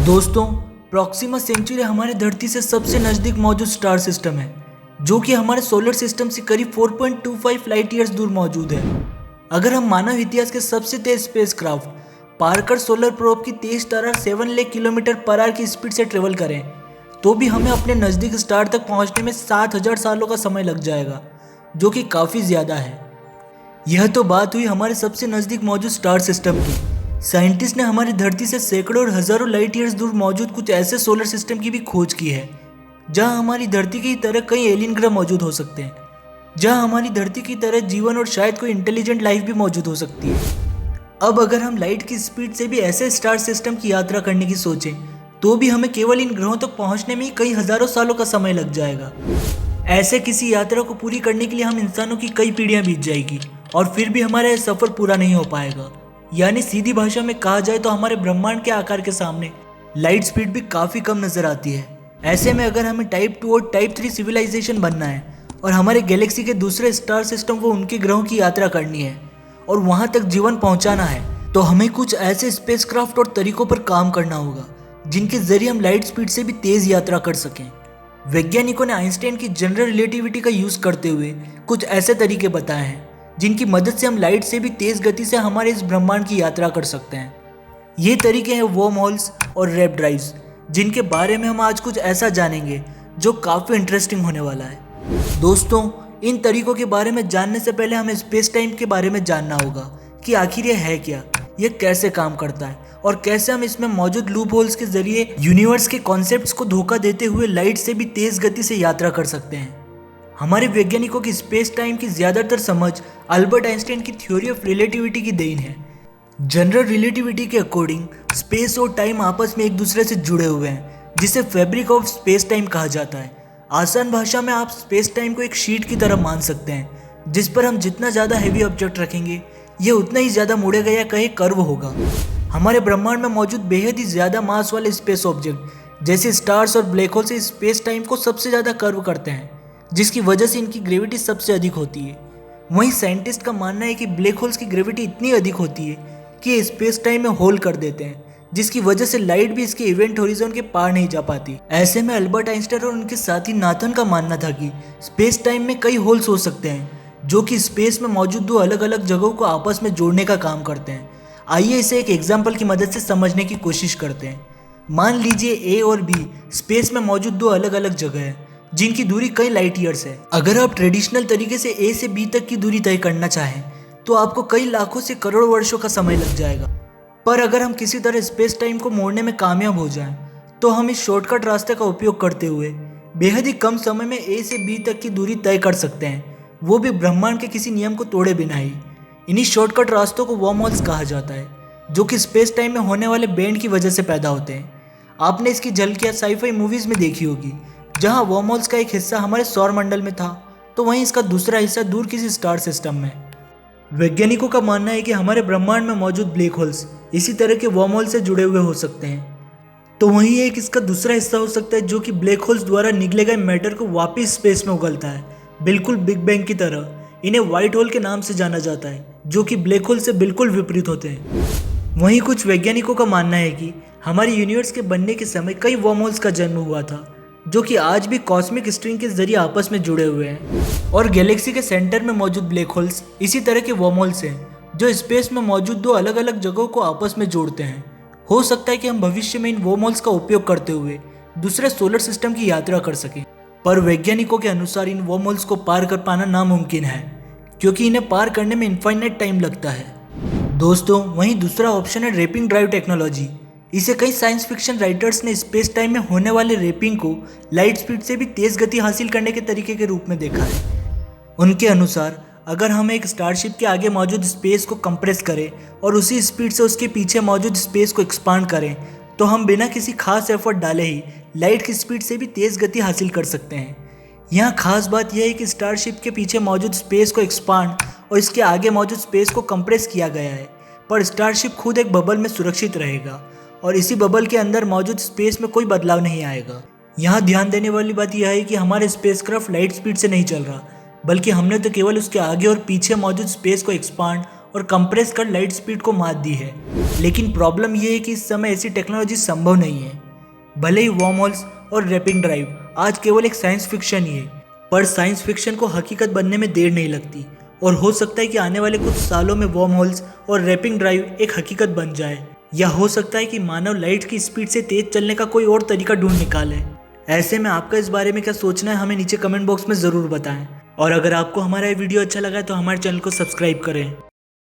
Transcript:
दोस्तों, Proxima Centauri हमारे धरती से सबसे नज़दीक मौजूद स्टार सिस्टम है, जो कि हमारे सोलर सिस्टम से करीब 4.25 लाइट ईयर्स दूर मौजूद है। अगर हम मानव इतिहास के सबसे तेज स्पेसक्राफ्ट पार्कर सोलर प्रोब की तेज तरह 7 लाख किलोमीटर पर आवर की स्पीड से ट्रेवल करें, तो भी हमें अपने नज़दीक स्टार तक पहुंचने में 7000 सालों का समय लग जाएगा, जो कि काफ़ी ज़्यादा है। यह तो बात हुई हमारे सबसे नज़दीक मौजूद स्टार सिस्टम की। साइंटिस्ट ने हमारी धरती से सैकड़ों और हजारों लाइट ईयर्स दूर मौजूद कुछ ऐसे सोलर सिस्टम की भी खोज की है, जहां हमारी धरती की तरह कई एलियन ग्रह मौजूद हो सकते हैं, जहां हमारी धरती की तरह जीवन और शायद कोई इंटेलिजेंट लाइफ भी मौजूद हो सकती है। अब अगर हम लाइट की स्पीड से भी ऐसे स्टार सिस्टम की यात्रा करने की सोचें, तो भी हमें केवल इन ग्रहों तक पहुंचने में ही कई हजारों सालों का समय लग जाएगा। ऐसे किसी यात्रा को पूरी करने के लिए हम इंसानों की कई पीढ़ियां बीत जाएगी और फिर भी हमारा यह सफर पूरा नहीं हो पाएगा। यानी सीधी भाषा में कहा जाए तो हमारे ब्रह्मांड के आकार के सामने लाइट स्पीड भी काफ़ी कम नज़र आती है। ऐसे में अगर हमें टाइप 2 और टाइप 3 सिविलाइजेशन बनना है और हमारे गैलेक्सी के दूसरे स्टार सिस्टम को उनके ग्रहों की यात्रा करनी है और वहाँ तक जीवन पहुँचाना है, तो हमें कुछ ऐसे स्पेसक्राफ्ट और तरीकों पर काम करना होगा जिनके जरिए हम लाइट स्पीड से भी तेज़ यात्रा कर सकें। वैज्ञानिकों ने आइंस्टाइन की जनरल रिलेटिविटी का यूज़ करते हुए कुछ ऐसे तरीके बताए हैं जिनकी मदद से हम लाइट से भी तेज़ गति से हमारे इस ब्रह्मांड की यात्रा कर सकते हैं। ये तरीके हैं वर्म होल्स और रैप ड्राइव्स, जिनके बारे में हम आज कुछ ऐसा जानेंगे जो काफ़ी इंटरेस्टिंग होने वाला है। दोस्तों, इन तरीकों के बारे में जानने से पहले हमें स्पेस टाइम के बारे में जानना होगा कि आखिर ये है क्या, ये कैसे काम करता है और कैसे हम इसमें मौजूद लूप होल्स के जरिए यूनिवर्स के कॉन्सेप्ट्स को धोखा देते हुए लाइट से भी तेज़ गति से यात्रा कर सकते हैं। हमारे वैज्ञानिकों की स्पेस टाइम की ज़्यादातर समझ अल्बर्ट आइंस्टाइन की थ्योरी ऑफ रिलेटिविटी की देन है। जनरल रिलेटिविटी के अकॉर्डिंग स्पेस और टाइम आपस में एक दूसरे से जुड़े हुए हैं, जिसे फैब्रिक ऑफ स्पेस टाइम कहा जाता है। आसान भाषा में आप स्पेस टाइम को एक शीट की तरह मान सकते हैं, जिस पर हम जितना ज़्यादा हैवी ऑब्जेक्ट रखेंगे, यह उतना ही ज़्यादा मुड़ेगा या कहीं कर्व होगा। हमारे ब्रह्मांड में मौजूद बेहद ही ज़्यादा मास वाले स्पेस ऑब्जेक्ट जैसे स्टार्स और ब्लैक होल से स्पेस टाइम को सबसे ज़्यादा कर्व करते हैं, जिसकी वजह से इनकी ग्रेविटी सबसे अधिक होती है। वहीं साइंटिस्ट का मानना है कि ब्लैक होल्स की ग्रेविटी इतनी अधिक होती है कि ये स्पेस टाइम में होल कर देते हैं, जिसकी वजह से लाइट भी इसके इवेंट होरिजन के पार नहीं जा पाती। ऐसे में अल्बर्ट आइंस्टाइन और उनके साथी नाथन का मानना था कि स्पेस टाइम में कई होल्स हो सकते हैं, जो कि स्पेस में मौजूद दो अलग अलग जगहों को आपस में जोड़ने का काम करते हैं। आइए इसे एक एग्जाम्पल की मदद से समझने की कोशिश करते हैं। मान लीजिए ए और बी स्पेस में मौजूद दो अलग अलग जगह है, जिनकी दूरी कई लाइट ईयर्स है। अगर आप ट्रेडिशनल तरीके से ए से बी तक की दूरी तय करना चाहें, तो आपको कई लाखों से करोड़ों वर्षों का समय लग जाएगा। पर अगर हम किसी तरह स्पेस टाइम को मोड़ने में कामयाब हो जाएं, तो हम इस शॉर्टकट रास्ते का उपयोग करते हुए बेहद ही कम समय में ए से बी तक की दूरी तय कर सकते हैं, वो भी ब्रह्मांड के किसी नियम को तोड़े बिना ही। इन्हीं शॉर्टकट रास्तों को वर्म होल्स कहा जाता है, जो कि स्पेस टाइम में होने वाले बेंड की वजह से पैदा होते हैं। आपने इसकी झलकियां साईफाई मूवीज में देखी होगी, जहां वर्म होल्स का एक हिस्सा हमारे सौर मंडल में था, तो वहीं इसका दूसरा हिस्सा दूर किसी स्टार सिस्टम में। वैज्ञानिकों का मानना है कि हमारे ब्रह्मांड में मौजूद ब्लैक होल्स इसी तरह के वर्म होल से जुड़े हुए हो सकते हैं। तो वहीं एक इसका दूसरा हिस्सा हो सकता है, जो कि ब्लैक होल्स द्वारा निकले गए मैटर को वापस स्पेस में उगलता है, बिल्कुल बिग बैंग की तरह। इन्हें व्हाइट होल के नाम से जाना जाता है, जो कि ब्लैक होल से बिल्कुल विपरीत होते हैं। वहीं कुछ वैज्ञानिकों का मानना है कि हमारे यूनिवर्स के बनने के समय कई वर्म होल्स का जन्म हुआ था, जो कि आज भी कॉस्मिक स्ट्रिंग के जरिए आपस में जुड़े हुए हैं। और गैलेक्सी के सेंटर में मौजूद ब्लैक होल्स इसी तरह के वर्म होल्स हैं, जो स्पेस में मौजूद दो अलग अलग जगहों को आपस में जोड़ते हैं। हो सकता है कि हम भविष्य में इन वर्म होल्स का उपयोग करते हुए दूसरे सोलर सिस्टम की यात्रा कर सकें, पर वैज्ञानिकों के अनुसार इन वर्म होल्स को पार कर पाना नामुमकिन है, क्योंकि इन्हें पार करने में इनफाइनाइट टाइम लगता है। दोस्तों, वहीं दूसरा ऑप्शन है रैपिंग ड्राइव टेक्नोलॉजी। इसे कई साइंस फिक्शन राइटर्स ने स्पेस टाइम में होने वाले रैपिंग को लाइट स्पीड से भी तेज़ गति हासिल करने के तरीके के रूप में देखा है। उनके अनुसार अगर हम एक स्टारशिप के आगे मौजूद स्पेस को कंप्रेस करें और उसी स्पीड से उसके पीछे मौजूद स्पेस को एक्सपांड करें, तो हम बिना किसी खास एफर्ट डाले ही लाइट की स्पीड से भी तेज़ गति हासिल कर सकते हैं। यहाँ खास बात यह है कि स्टारशिप के पीछे मौजूद स्पेस को एक्सपांड और इसके आगे मौजूद स्पेस को कंप्रेस किया गया है, पर स्टारशिप खुद एक बबल में सुरक्षित रहेगा और इसी बबल के अंदर मौजूद स्पेस में कोई बदलाव नहीं आएगा। यहाँ ध्यान देने वाली बात यह है कि हमारे स्पेसक्राफ्ट लाइट स्पीड से नहीं चल रहा, बल्कि हमने तो केवल उसके आगे और पीछे मौजूद स्पेस को एक्सपांड और कंप्रेस कर लाइट स्पीड को मात दी है। लेकिन प्रॉब्लम ये है कि इस समय ऐसी टेक्नोलॉजी संभव नहीं है। भले ही वर्म होल्स और रैपिंग ड्राइव आज केवल एक साइंस फिक्शन ही है, पर साइंस फिक्शन को हकीकत बनने में देर नहीं लगती और हो सकता है कि आने वाले कुछ सालों में वर्म होल्स और रैपिंग ड्राइव एक हकीकत बन जाए, या हो सकता है कि मानव लाइट की स्पीड से तेज चलने का कोई और तरीका ढूंढ निकाले। ऐसे में आपका इस बारे में क्या सोचना है, हमें नीचे कमेंट बॉक्स में ज़रूर बताएं। और अगर आपको हमारा ये वीडियो अच्छा लगा है तो हमारे चैनल को सब्सक्राइब करें।